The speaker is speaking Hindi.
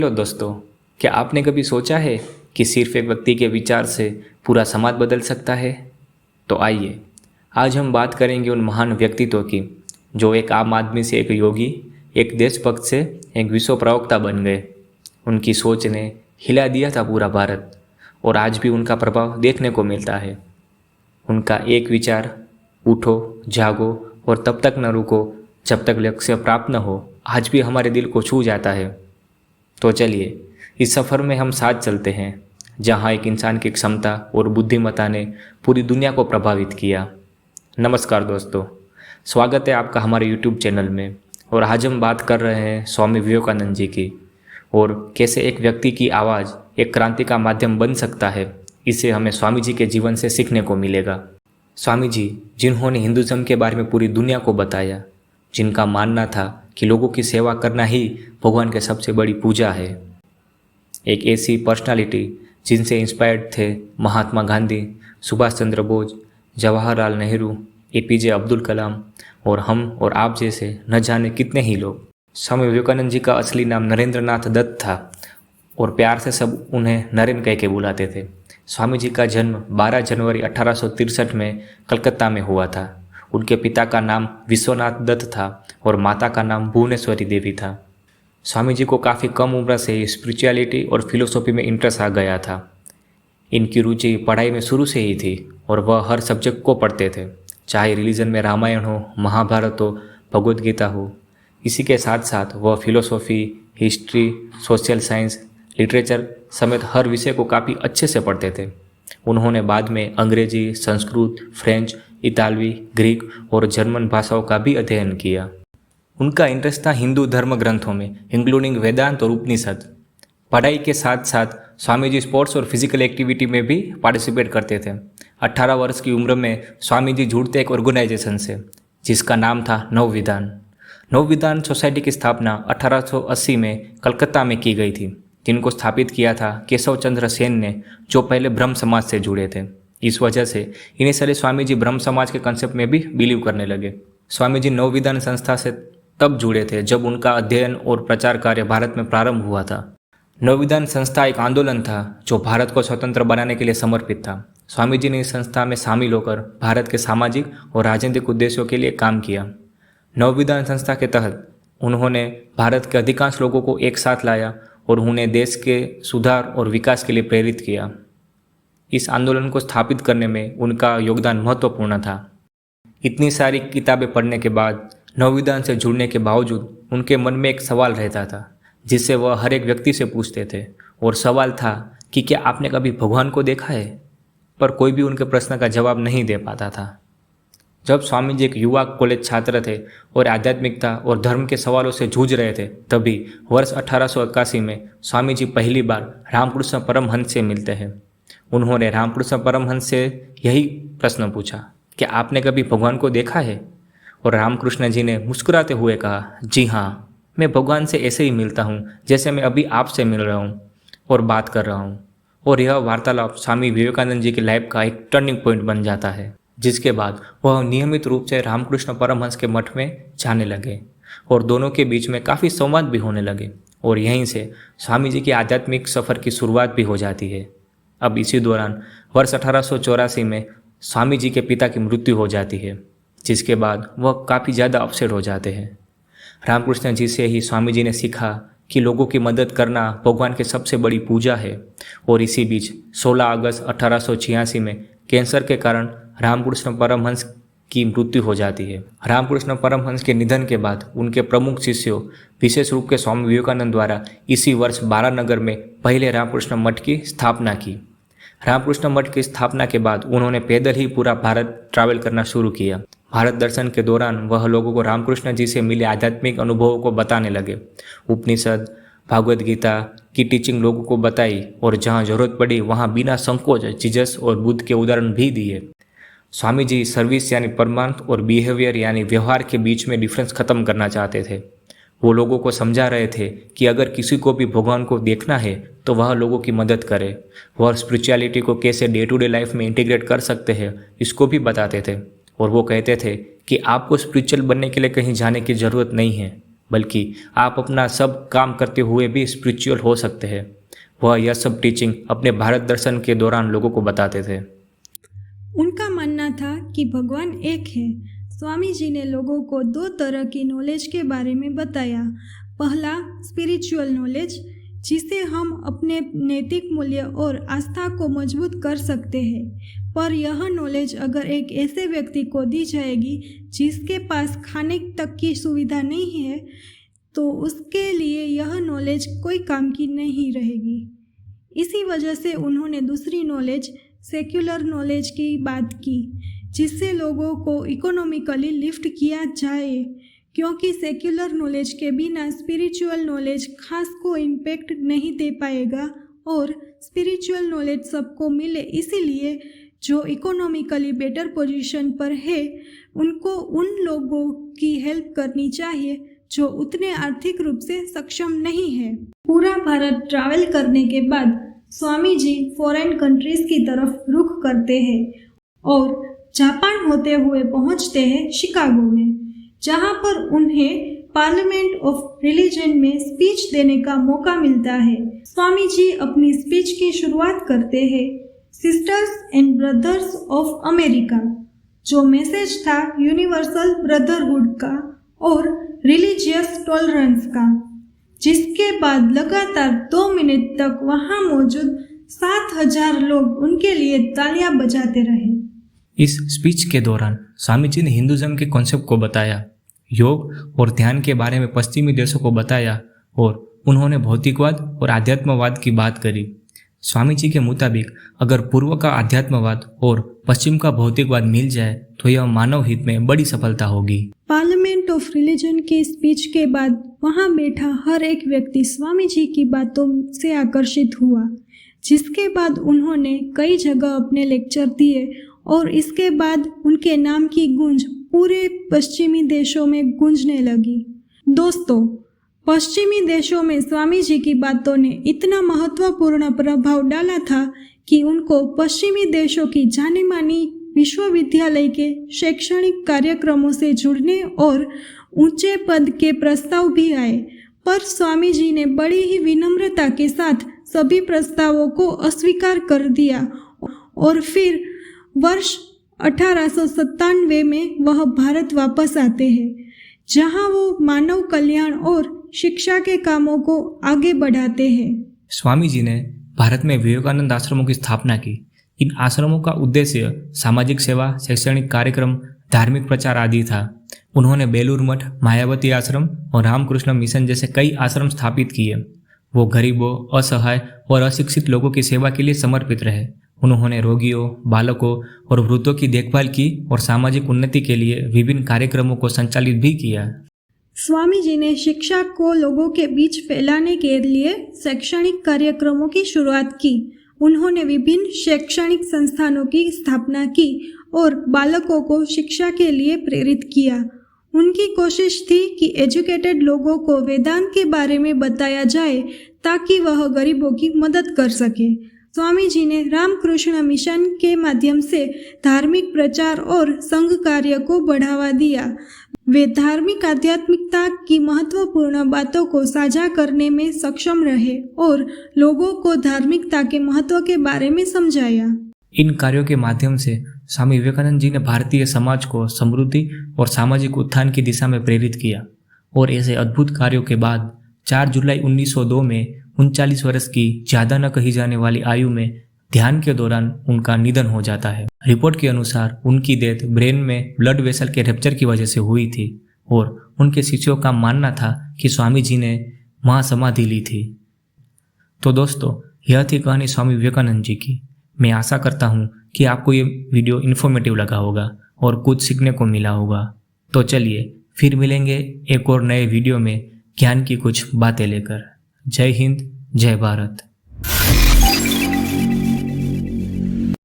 हेलो दोस्तों, क्या आपने कभी सोचा है कि सिर्फ एक व्यक्ति के विचार से पूरा समाज बदल सकता है? तो आइए, आज हम बात करेंगे उन महान व्यक्तित्व की जो एक आम आदमी से एक योगी, एक देशभक्त से एक विश्व प्रवक्ता बन गए। उनकी सोच ने हिला दिया था पूरा भारत और आज भी उनका प्रभाव देखने को मिलता है। उनका एक विचार, उठो, जागो और तब तक न रुको जब तक लक्ष्य प्राप्त न हो, आज भी हमारे दिल को छू जाता है। तो चलिए, इस सफ़र में हम साथ चलते हैं जहाँ एक इंसान की क्षमता और बुद्धिमत्ता ने पूरी दुनिया को प्रभावित किया। नमस्कार दोस्तों, स्वागत है आपका हमारे यूट्यूब चैनल में। और आज हम बात कर रहे हैं स्वामी विवेकानंद जी की, और कैसे एक व्यक्ति की आवाज़ एक क्रांति का माध्यम बन सकता है। इसे हमें स्वामी जी के जीवन से सीखने को मिलेगा। स्वामी जी, जिन्होंने हिंदुज़म के बारे में पूरी दुनिया को बताया, जिनका मानना था कि लोगों की सेवा करना ही भगवान की सबसे बड़ी पूजा है। एक ऐसी पर्सनालिटी जिनसे इंस्पायर्ड थे महात्मा गांधी, सुभाष चंद्र बोस, जवाहरलाल नेहरू, एपीजे अब्दुल कलाम और हम और आप जैसे न जाने कितने ही लोग। स्वामी विवेकानंद जी का असली नाम नरेंद्र नाथ दत्त था और प्यार से सब उन्हें नरेन कह के बुलाते थे। स्वामी जी का जन्म 12 जनवरी 1863 में कलकत्ता में हुआ था। उनके पिता का नाम विश्वनाथ दत्त था और माता का नाम भुवनेश्वरी देवी था। स्वामी जी को काफ़ी कम उम्र से ही स्पिरिचुअलिटी और फिलोसॉफी में इंटरेस्ट आ गया था। इनकी रुचि पढ़ाई में शुरू से ही थी और वह हर सब्जेक्ट को पढ़ते थे, चाहे रिलीजन में रामायण हो, महाभारत हो, भगवद गीता हो। इसी के साथ साथ वह philosophy, history, social science, literature समेत हर विषय को काफ़ी अच्छे से पढ़ते थे। उन्होंने बाद में अंग्रेजी, संस्कृत, फ्रेंच, इतालवी, ग्रीक और जर्मन भाषाओं का भी अध्ययन किया। उनका इंटरेस्ट था हिंदू धर्म ग्रंथों में, इंक्लूडिंग वेदांत और उपनिषद। पढ़ाई के साथ साथ स्वामी जी स्पोर्ट्स और फिजिकल एक्टिविटी में भी पार्टिसिपेट करते थे। 18 वर्ष की उम्र में स्वामी जी जुड़ते एक ऑर्गेनाइजेशन से जिसका नाम था नवविधान। नवविधान सोसाइटी की स्थापना 1880 में कलकत्ता में की गई थी, जिनको स्थापित किया था केशव चंद्र सेन ने, जो पहले ब्रह्म समाज से जुड़े थे। इस वजह से इनिशियली स्वामी जी ब्रह्म समाज के कंसेप्ट में भी बिलीव करने लगे। स्वामी जी नवविधान संस्था से तब जुड़े थे जब उनका अध्ययन और प्रचार कार्य भारत में प्रारंभ हुआ था। नवविधान संस्था एक आंदोलन था जो भारत को स्वतंत्र बनाने के लिए समर्पित था। स्वामी जी ने इस संस्था में शामिल होकर भारत के सामाजिक और राजनीतिक उद्देश्यों के लिए काम किया। नवविधान संस्था के तहत उन्होंने भारत के अधिकांश लोगों को एक साथ लाया और उन्हें देश के सुधार और विकास के लिए प्रेरित किया। इस आंदोलन को स्थापित करने में उनका योगदान महत्वपूर्ण था। इतनी सारी किताबें पढ़ने के बाद, नवविधान से जुड़ने के बावजूद उनके मन में एक सवाल रहता था जिससे वह हर एक व्यक्ति से पूछते थे, और सवाल था कि क्या आपने कभी भगवान को देखा है? पर कोई भी उनके प्रश्न का जवाब नहीं दे पाता था। जब स्वामी जी एक युवा कॉलेज छात्र थे और आध्यात्मिकता और धर्म के सवालों से जूझ रहे थे, तभी वर्ष 1881 में स्वामी जी पहली बार रामकृष्ण परमहंस से मिलते हैं। उन्होंने रामकृष्ण परमहंस से यही प्रश्न पूछा, क्या आपने कभी भगवान को देखा है? और रामकृष्ण जी ने मुस्कुराते हुए कहा, जी हाँ, मैं भगवान से ऐसे ही मिलता हूँ जैसे मैं अभी आपसे मिल रहा हूँ और बात कर रहा हूँ। और यह वार्तालाप स्वामी विवेकानंद जी की लाइफ का एक टर्निंग पॉइंट बन जाता है, जिसके बाद वह नियमित रूप से रामकृष्ण परमहंस के मठ में जाने लगे और दोनों के बीच में काफ़ी संवाद भी होने लगे। और यहीं से स्वामी जी की आध्यात्मिक सफ़र की शुरुआत भी हो जाती है। अब इसी दौरान वर्ष 1884 में स्वामी जी के पिता की मृत्यु हो जाती है, जिसके बाद वह काफ़ी ज़्यादा अपसेट हो जाते हैं। रामकृष्ण जी से ही स्वामी जी ने सीखा कि लोगों की मदद करना भगवान की सबसे बड़ी पूजा है। और इसी बीच 16 अगस्त 1886 में कैंसर के कारण रामकृष्ण परमहंस की मृत्यु हो जाती है। रामकृष्ण परमहंस के निधन के बाद उनके प्रमुख शिष्यों, विशेष रूप से स्वामी विवेकानंद द्वारा इसी वर्ष बारानगर में पहले रामकृष्ण मठ की स्थापना की। रामकृष्ण मठ की स्थापना के बाद उन्होंने पैदल ही पूरा भारत ट्रैवल करना शुरू किया। भारत दर्शन के दौरान वह लोगों को रामकृष्ण जी से मिले आध्यात्मिक अनुभवों को बताने लगे। उपनिषद, भगवद गीता की टीचिंग लोगों को बताई और जहाँ जरूरत पड़ी वहाँ बिना संकोच जीसस और बुद्ध के उदाहरण भी दिए। स्वामी जी सर्विस यानी परमार्थ और बिहेवियर यानी व्यवहार के बीच में डिफरेंस खत्म करना चाहते थे। वो लोगों को समझा रहे थे कि अगर किसी को भी भगवान को देखना है तो वह लोगों की मदद करे। वह स्पिरिचुअलिटी को कैसे डे टू डे लाइफ में इंटीग्रेट कर सकते हैं, इसको भी बताते थे। और वो कहते थे कि आपको स्पिरिचुअल बनने के लिए कहीं जाने की ज़रूरत नहीं है, बल्कि आप अपना सब काम करते हुए भी स्पिरिचुअल हो सकते हैं। वह यह सब टीचिंग अपने भारत दर्शन के दौरान लोगों को बताते थे। उनका मानना था कि भगवान एक है। स्वामी जी ने लोगों को 2 तरह की नॉलेज के बारे में बताया। पहला स्पिरिचुअल नॉलेज, जिसे हम अपने नैतिक मूल्य और आस्था को मजबूत कर सकते हैं। पर यह नॉलेज अगर एक ऐसे व्यक्ति को दी जाएगी जिसके पास खाने तक की सुविधा नहीं है, तो उसके लिए यह नॉलेज कोई काम की नहीं रहेगी। इसी वजह से उन्होंने दूसरी नॉलेज, सेक्युलर नॉलेज की बात की, जिससे लोगों को इकोनॉमिकली लिफ्ट किया जाए, क्योंकि सेक्युलर नॉलेज के बिना स्पिरिचुअल नॉलेज खास को इम्पैक्ट नहीं दे पाएगा और स्पिरिचुअल नॉलेज सबको मिले। इसीलिए जो इकोनॉमिकली बेटर पोजीशन पर है उनको उन लोगों की हेल्प करनी चाहिए जो उतने आर्थिक रूप से सक्षम नहीं है। पूरा भारत ट्रैवल करने के बाद स्वामी जी फॉरेन कंट्रीज की तरफ रुख करते हैं और जापान होते हुए पहुंचते हैं शिकागो में, जहां पर उन्हें पार्लियामेंट ऑफ रिलीजन में स्पीच देने का मौका मिलता है। स्वामी जी अपनी स्पीच की शुरुआत करते हैं sisters and brothers of America, जो मैसेज था यूनिवर्सल ब्रदरहुड का और रिलीजियस टॉलरेंस का, जिसके बाद लगातार 2 मिनट तक वहां मौजूद 7000 लोग उनके लिए तालियां बजाते रहे। इस स्पीच के दौरान स्वामी जी ने हिंदुज़म के कॉन्सेप्ट को बताया, योग और ध्यान के बारे में पश्चिमी देशों को बताया और उन्होंने भौतिकवाद और आध्यात्मवाद की बात करी। स्वामी जी के मुताबिक अगर पूर्व का आध्यात्मवाद और पश्चिम का भौतिकवाद मिल जाए तो यह मानव हित में बड़ी सफलता होगी। पार्लियामेंट ऑफ रिलीजन की स्पीच के बाद वहां बैठा हर एक व्यक्ति स्वामी जी की बातों से आकर्षित हुआ, जिसके बाद उन्होंने कई जगह अपने लेक्चर दिए और इसके बाद उनके नाम की गूंज पूरे पश्चिमी देशों में गूंजने लगी। दोस्तों, पश्चिमी देशों में स्वामी जी की बातों ने इतना महत्वपूर्ण प्रभाव डाला था कि उनको पश्चिमी देशों की जानी मानी विश्वविद्यालय के शैक्षणिक कार्यक्रमों से जुड़ने और ऊंचे पद के प्रस्ताव भी आए, पर स्वामी जी ने बड़ी ही विनम्रता के साथ सभी प्रस्तावों को अस्वीकार कर दिया और फिर वर्ष 1897 में वह भारत वापस आते हैं, जहां वो मानव कल्याण और शिक्षा के कामों को आगे बढ़ाते हैं। स्वामी जी ने भारत में विवेकानंद आश्रमों की स्थापना की। इन आश्रमों का उद्देश्य सामाजिक सेवा, शैक्षणिक कार्यक्रम, धार्मिक प्रचार आदि था। उन्होंने बेलूर मठ, मायावती आश्रम और रामकृष्ण मिशन जैसे कई आश्रम स्थापित किए। वो गरीबों, असहाय और अशिक्षित लोगों की सेवा के लिए समर्पित रहे। उन्होंने रोगियों, बालकों और वृद्धों की देखभाल की और सामाजिक उन्नति के लिए विभिन्न कार्यक्रमों को संचालित भी किया। स्वामी जी ने शिक्षा को लोगों के बीच फैलाने के लिए शैक्षणिक कार्यक्रमों की शुरुआत की। उन्होंने विभिन्न शैक्षणिक संस्थानों की स्थापना की और बालकों को शिक्षा के लिए प्रेरित किया। उनकी कोशिश थी कि एजुकेटेड लोगों को वेदांत के बारे में बताया जाए ताकि वह गरीबों की मदद कर सके। स्वामी जी ने रामकृष्ण मिशन के माध्यम से धार्मिक प्रचार और संघ कार्य को बढ़ावा दिया। वे धार्मिक आध्यात्मिकता की महत्वपूर्ण बातों को साझा करने में सक्षम रहे और लोगों को धार्मिकता के महत्व के बारे में समझाया। इन कार्यों के माध्यम से स्वामी विवेकानंद जी ने भारतीय समाज को समृद्धि और सामाजिक उत्थान की दिशा में प्रेरित किया और ऐसे अद्भुत कार्यों के बाद 4 जुलाई 1902 में 39 वर्ष की ज़्यादा न कही जाने वाली आयु में ध्यान के दौरान उनका निधन हो जाता है। रिपोर्ट के अनुसार उनकी डेथ ब्रेन में ब्लड वेसल के रप्चर की वजह से हुई थी और उनके शिष्यों का मानना था कि स्वामी जी ने महासमाधि ली थी। तो दोस्तों, यह थी कहानी स्वामी विवेकानंद जी की। मैं आशा करता हूँ कि आपको ये वीडियो इन्फॉर्मेटिव लगा होगा और कुछ सीखने को मिला होगा। तो चलिए फिर मिलेंगे एक और नए वीडियो में ज्ञान की कुछ बातें लेकर। जय हिंद, जय भारत।